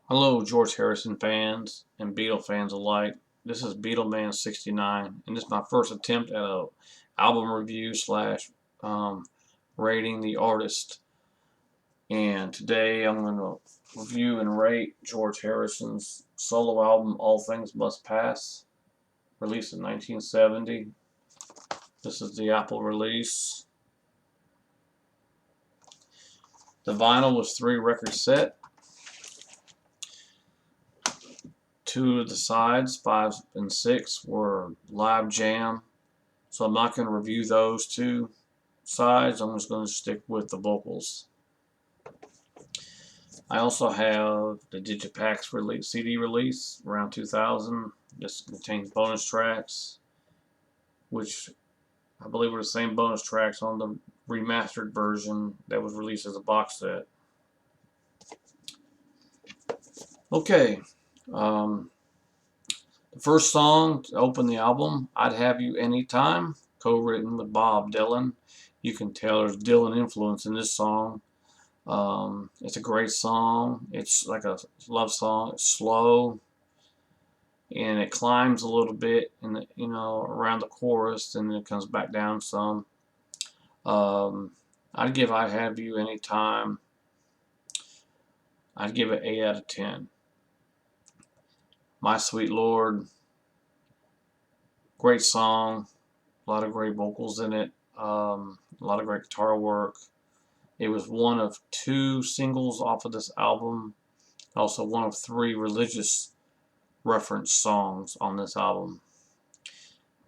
Hello, George Harrison fans and Beatle fans alike. This is Beatleman 69, and this is my first attempt at a album review slash rating the artist. And today I'm going to review and rate George Harrison's solo album, All Things Must Pass, released in 1970. This is the Apple release. The vinyl was 3-record set. Two of the sides, 5 and 6, were live jam, so I'm not going to review those two sides. I'm just going to stick with the vocals. I also have the Digipack's release, CD release around 2000. This contains bonus tracks, which I believe were the same bonus tracks on the remastered version that was released as a box set. Okay. The first song to open the album, I'd Have You Anytime, co-written with Bob Dylan. You can tell there's Dylan influence in this song. It's a great song. It's like a love song. It's slow, and it climbs a little bit, and around the chorus, and then it comes back down some. I'd give I Have You Anytime. I'd give it 8 out of 10. My Sweet Lord, great song, a lot of great vocals in it, a lot of great guitar work. It was one of 2 singles off of this album, also one of 3 religious reference songs on this album.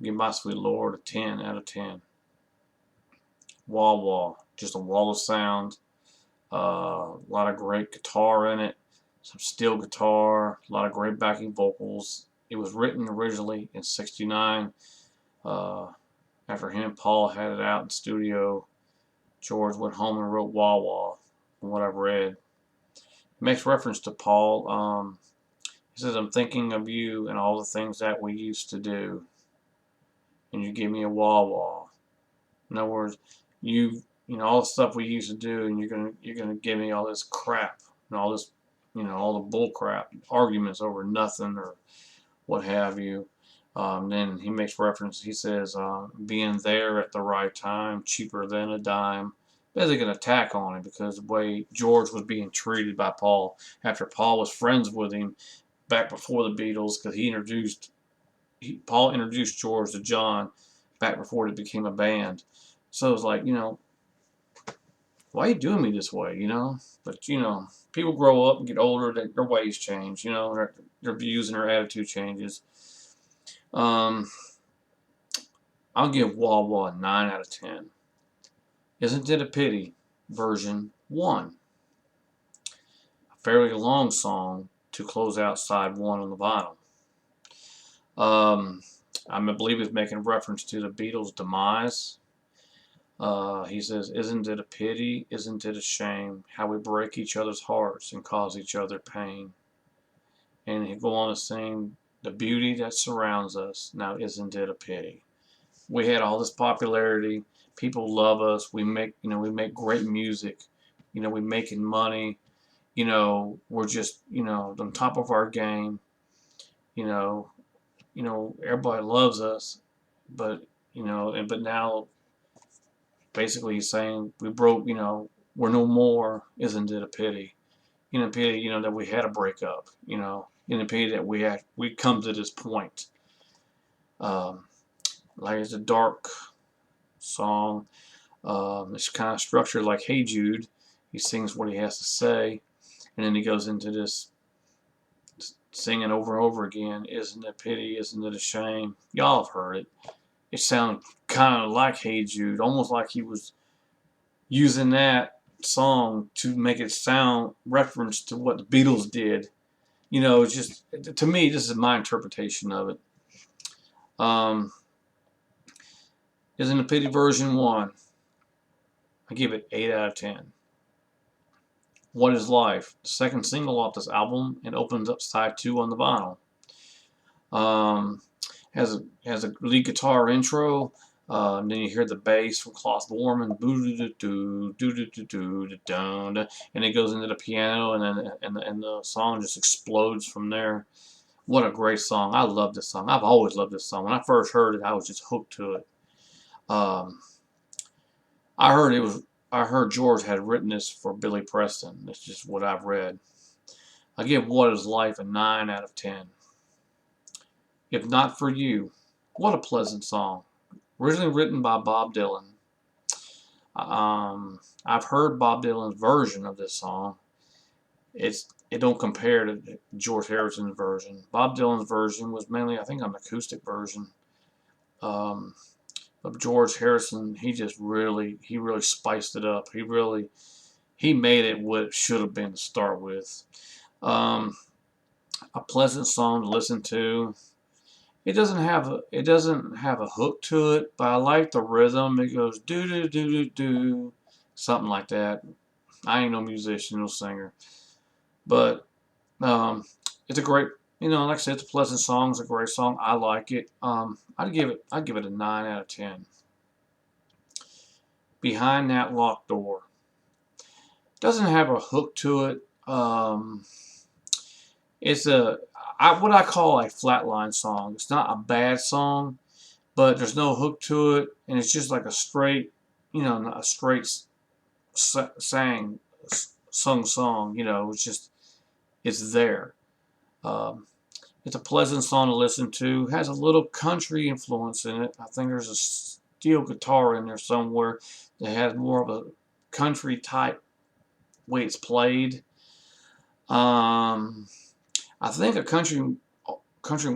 Give My Sweet Lord a 10 out of 10. Wah Wah, just a wall of sound, a lot of great guitar in it. Some steel guitar, a lot of great backing vocals. It was written originally in '69. After him and Paul had it out in the studio, George went home and wrote Wah Wah, from what I've read. It makes reference to Paul. He says, I'm thinking of you and all the things that we used to do, and you give me a Wah Wah. In other words, all the stuff we used to do, and you're gonna give me all this crap and all this, all the bull crap, arguments over nothing or what have you. Then he makes reference, he says, being there at the right time, cheaper than a dime. Basically an attack on him because the way George was being treated by Paul after Paul was friends with him back before the Beatles, because Paul introduced George to John back before they became a band. So it was like, why are you doing me this way, But, people grow up and get older, their ways change, their views and their attitude changes. I'll give Wah Wah a 9 out of 10. Isn't It a Pity, version 1. A fairly long song to close out side 1 on the vinyl. I believe he's making reference to the Beatles' demise. He says, isn't it a pity, isn't it a shame, how we break each other's hearts and cause each other pain. And he'll go on to sing, the beauty that surrounds us, now isn't it a pity. We had all this popularity, people love us, we make great music, we're making money, we're just, on top of our game, everybody loves us, but, but now, basically he's saying we broke, we're no more, isn't it a pity? Pity, that we had a breakup, a pity that we come to this point. Like it's a dark song. It's kind of structured like Hey Jude. He sings what he has to say, and then he goes into this singing over and over again, isn't it a pity, isn't it a shame? Y'all have heard it. It sounded kind of like Hey Jude, almost like he was using that song to make it sound reference to what the Beatles did. It's just, to me, this is my interpretation of it. Isn't It a Pity, version 1. I give it 8 out of 10. What is Life? The second single off this album, and opens up side 2 on the vinyl. Has a lead guitar intro. Then you hear the bass from Klaus Borman, and it goes into the piano, and then and the song just explodes from there. What a great song! I love this song. I've always loved this song. When I first heard it, I was just hooked to it. Um, I heard it was. I heard George had written this for Billy Preston. That's just what I've read. I give What Is Life a 9 out of 10. If Not For You, what a pleasant song. Originally written by Bob Dylan. I've heard Bob Dylan's version of this song. It don't compare to George Harrison's version. Bob Dylan's version was mainly, I think, an acoustic version. Of George Harrison, he really spiced it up. He made it what it should have been to start with. A pleasant song to listen to. It doesn't have a hook to it, but I like the rhythm. It goes do do do do do, something like that. I ain't no musician, no singer, but it's a great, like I said, it's a pleasant song. It's a great song. I like it. I'd give it a 9 out of 10. Behind That Locked Door doesn't have a hook to it. It's what I call a flatline song. It's not a bad song, but there's no hook to it, and it's just like a straight, a straight sung song. It's there. Um, it's a pleasant song to listen to. It has a little country influence in it. I think there's a steel guitar in there somewhere that has more of a country type way it's played. I think a country and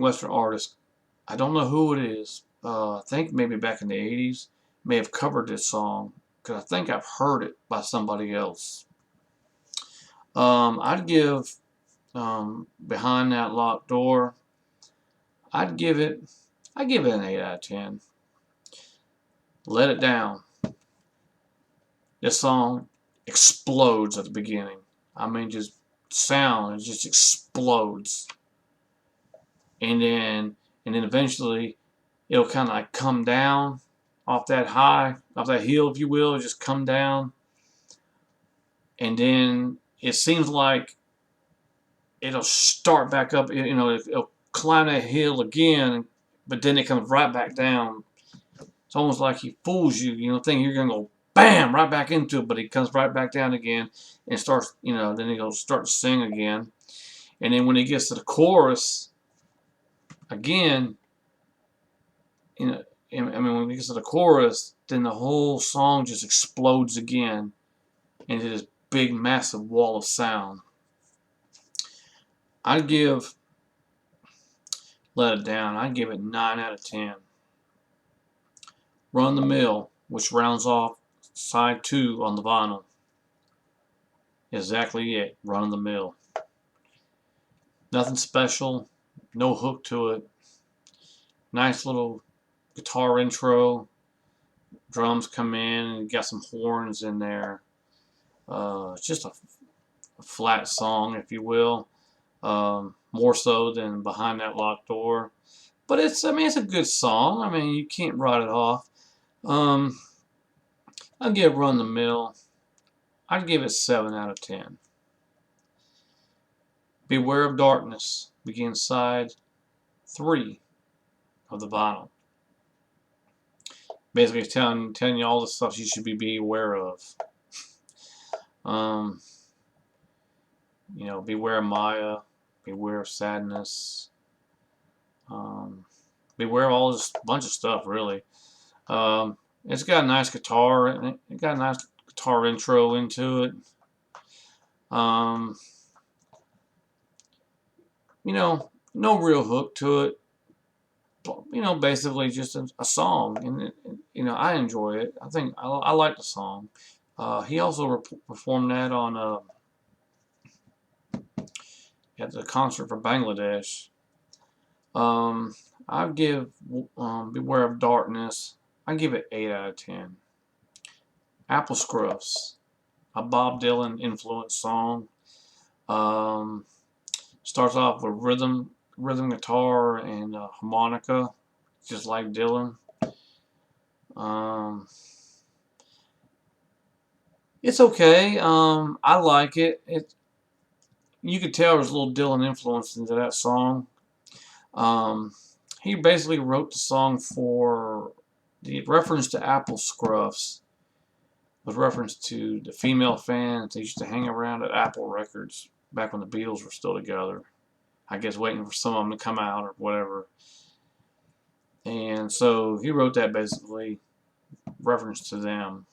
western artist, I don't know who it is. I think maybe back in the 80s, may have covered this song, because I think I've heard it by somebody else. I'd give Behind That Locked Door, I'd give it an 8 out of 10. Let It Down. This song explodes at the beginning. I mean, just sound, it just explodes. And then eventually it'll kind of like come down off that hill, if you will. It'll just come down, and then it seems like it'll start back up. It'll climb that hill again, but then it comes right back down. It's almost like he fools you, thinking you're gonna go bam right back into it, but he comes right back down again and starts, then he'll start to sing again. And then when he gets to the chorus again, I mean, when he gets to the chorus, then the whole song just explodes again into this big, massive wall of sound. I'd give Let It Down, I'd give it 9 out of 10. Run the Mill, which rounds off side 2 on the vinyl. Exactly it, Run the Mill. Nothing special, no hook to it. Nice little guitar intro. Drums come in, and you got some horns in there. It's just a flat song, if you will. More so than Behind That Locked Door. But it's a good song. I mean, you can't write it off. I'll give Run the Mill, I'd give it 7 out of 10. Beware of Darkness begins side 3 of the vinyl. Basically telling you all the stuff you should be aware of. Beware of Maya, beware of sadness, beware of all this bunch of stuff, really. It's got a nice guitar, and it got a nice guitar intro into it. No real hook to it. Basically just a song, and I enjoy it. I think I like the song. He also performed that on at the concert for Bangladesh. I'd give Beware of Darkness, I'd give it 8 out of 10. Apple Scruffs, a Bob Dylan influenced song. Starts off with rhythm guitar and harmonica, just like Dylan. Um, it's okay. I like it. You could tell there's a little Dylan influence into that song. Um, he basically wrote the song for the reference to Apple Scruffs was reference to the female fans that used to hang around at Apple Records back when the Beatles were still together. I guess waiting for some of them to come out or whatever. And so he wrote that basically reference to them.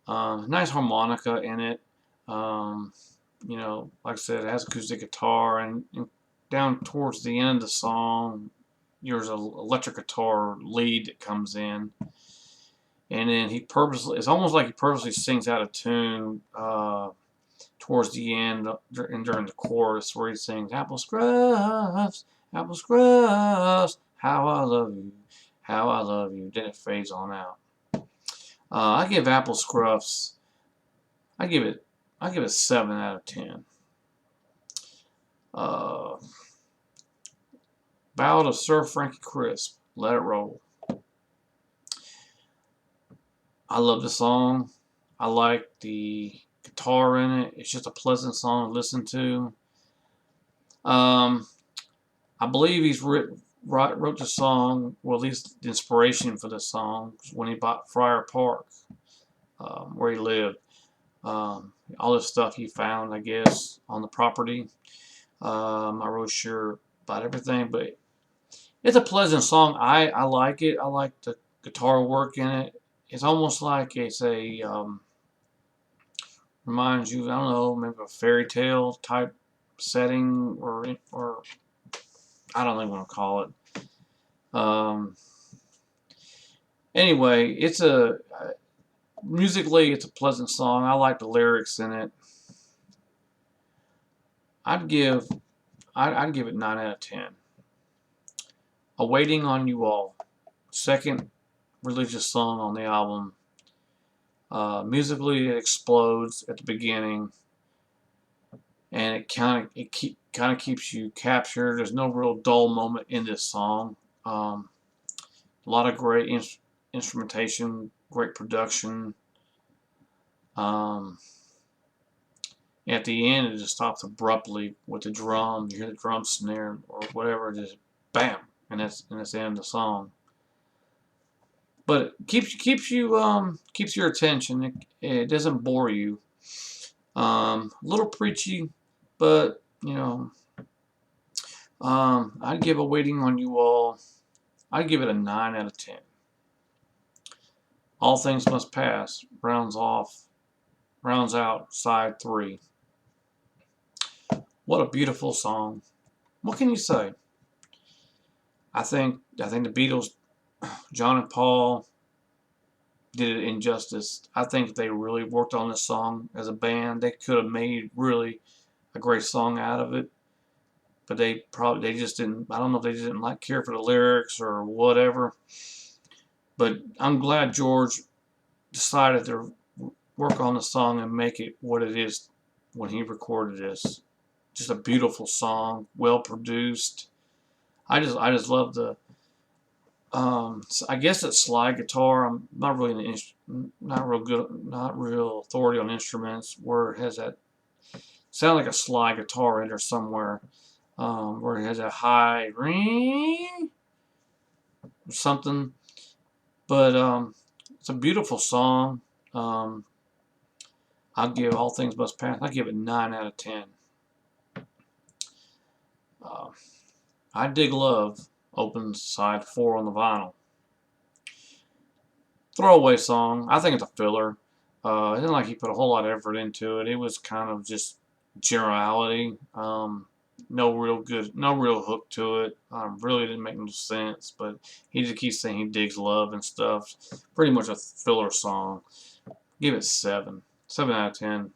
Nice harmonica in it. Um, like I said, it has acoustic guitar, and down towards the end of the song, there's an electric guitar lead that comes in, and then it's almost like he purposely sings out of tune towards the end and during the chorus where he sings, Apple Scruffs, Apple Scruffs, how I love you, how I love you. Then it fades on out. I give Apple Scruffs, I give it 7 out of 10. Uh, Ballad of Sir Frankie Crisp, Let It Roll. I love the song. I like the guitar in it. It's just a pleasant song to listen to. I believe he's wrote the song, well, at least the inspiration for the song, when he bought Friar Park, where he lived. All this stuff he found, I guess, on the property. I'm not really sure about everything, but it's a pleasant song. I like it. I like the guitar work in it. It's almost like it's a reminds you, I don't know, maybe a fairy tale type setting, or I don't know what you want to call it. Anyway, musically it's a pleasant song. I like the lyrics in it. I'd give it 9 out of 10. Awaiting on You All, second religious song on the album. Musically, it explodes at the beginning, and it kind of keeps you captured. There's no real dull moment in this song. A lot of great instrumentation, great production. At the end, it just stops abruptly with the drum. You hear the drum snare or whatever, just bam, and that's the end of the song. But it keeps your attention. It doesn't bore you. A little preachy, but I'd give Waiting on You All. I'd give it a 9 out of 10. All Things Must Pass rounds out side 3. What a beautiful song. What can you say? I think the Beatles, John and Paul, did it injustice. I think they really worked on this song as a band. They could have made really a great song out of it, but they just didn't. I don't know if they didn't care for the lyrics or whatever. But I'm glad George decided to work on the song and make it what it is when he recorded this. Just a beautiful song, well produced. I just love the. I guess it's slide guitar. I'm not really not real authority on instruments. Where it has that sound like a slide guitar in there somewhere, where it has a high ring or something. But it's a beautiful song. I'll give All Things Must Pass. I give it 9 out of 10. I Dig Love opens side 4 on the vinyl. Throwaway song. I think it's a filler. It didn't like he put a whole lot of effort into it. It was kind of just generality. No real hook to it. Really didn't make no sense. But he just keeps saying he digs love and stuff. Pretty much a filler song. Give it 7. 7 out of 10.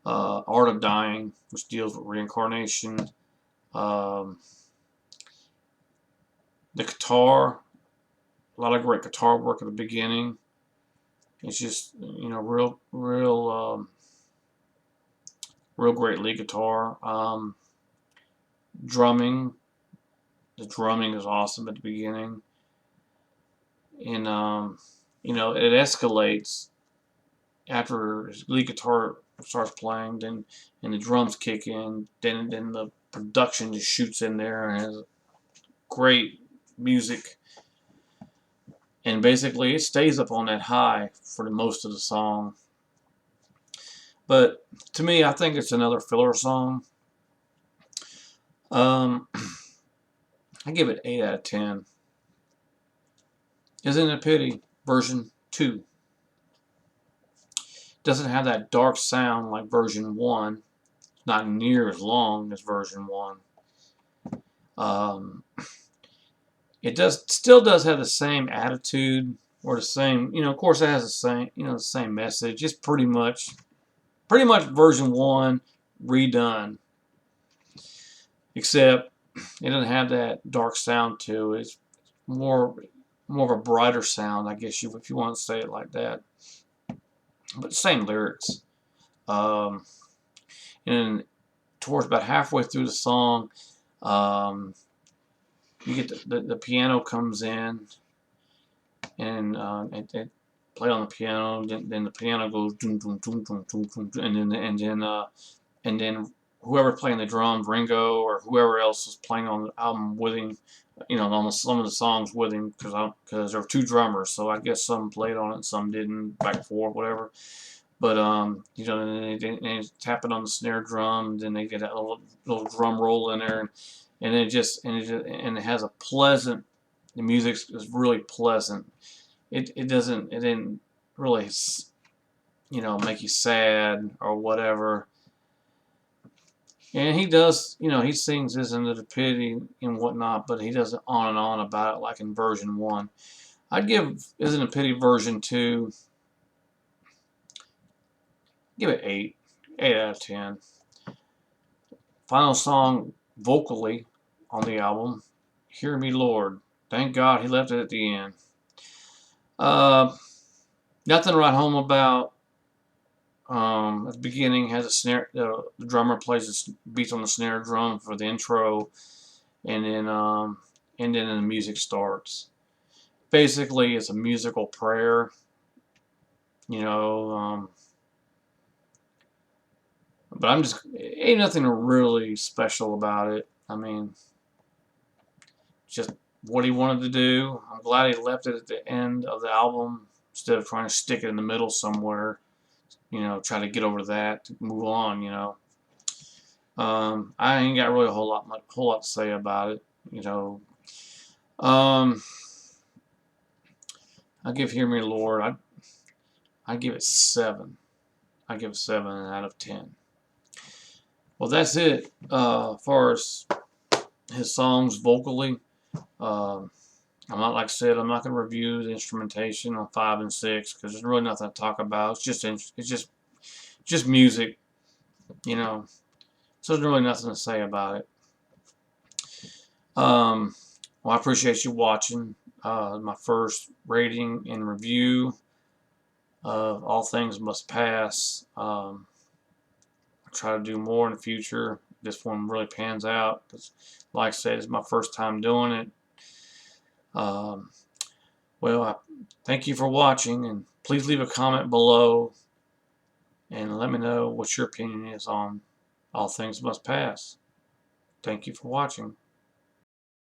Art of Dying, which deals with reincarnation. The guitar, a lot of great guitar work at the beginning. It's just real great lead guitar. Drumming, The drumming is awesome at the beginning, and you know, it escalates after his lead guitar starts playing, then and the drums kick in, then the production just shoots in there and has great music, and basically it stays up on that high for the most of the song. But to me, I think it's another filler song. Um, I give it 8 out of 10. Isn't It a Pity version 2. Doesn't have that dark sound like version 1. It's not near as long as version 1. Um, it still does have the same attitude, or the same, you know, of course it has the same, you know, the same message. It's pretty much version 1 redone, except it doesn't have that dark sound to it. It's more of a brighter sound, I guess, if you want to say it like that. But same lyrics. Um, and towards about halfway through the song, you get the piano comes in, and it play on the piano. Then the piano goes doom doom doom doom doom doom, and then whoever playing the drums, Ringo or whoever else is playing on the album with him, you know, on some of the songs with him, because there were 2 drummers, so I guess some played on it, some didn't, back and forth, whatever. But you know, and they tap it on the snare drum, and then they get that little drum roll in there, and it has a pleasant. The music is really pleasant. It didn't really, you know, make you sad or whatever. And he does, you know, he sings Isn't It a Pity and whatnot, but he does it on and on about it like in version 1. I'd give Isn't It a Pity version 2, give it 8. 8 out of 10. Final song vocally on the album, Hear Me Lord. Thank God he left it at the end. Nothing to write home about. At the beginning, has a snare. The drummer plays beats on the snare drum for the intro, and then the music starts. Basically, it's a musical prayer. You know, but ain't nothing really special about it. I mean, just what he wanted to do. I'm glad he left it at the end of the album instead of trying to stick it in the middle somewhere. You know, try to get over that, to move on. You know, I ain't got really a whole lot to say about it. You know, I give Hear Me Lord. I give it 7. I give it 7 out of 10. Well, that's it. As far as his songs vocally. I'm not, like I said, I'm not going to review the instrumentation on 5 and 6 because there's really nothing to talk about. It's just music, you know. So there's really nothing to say about it. Well, I appreciate you watching my first rating and review of All Things Must Pass. I'll try to do more in the future. This one really pans out because, like I said, it's my first time doing it. Well, thank you for watching, and please leave a comment below and let me know what your opinion is on All Things Must Pass. Thank you for watching.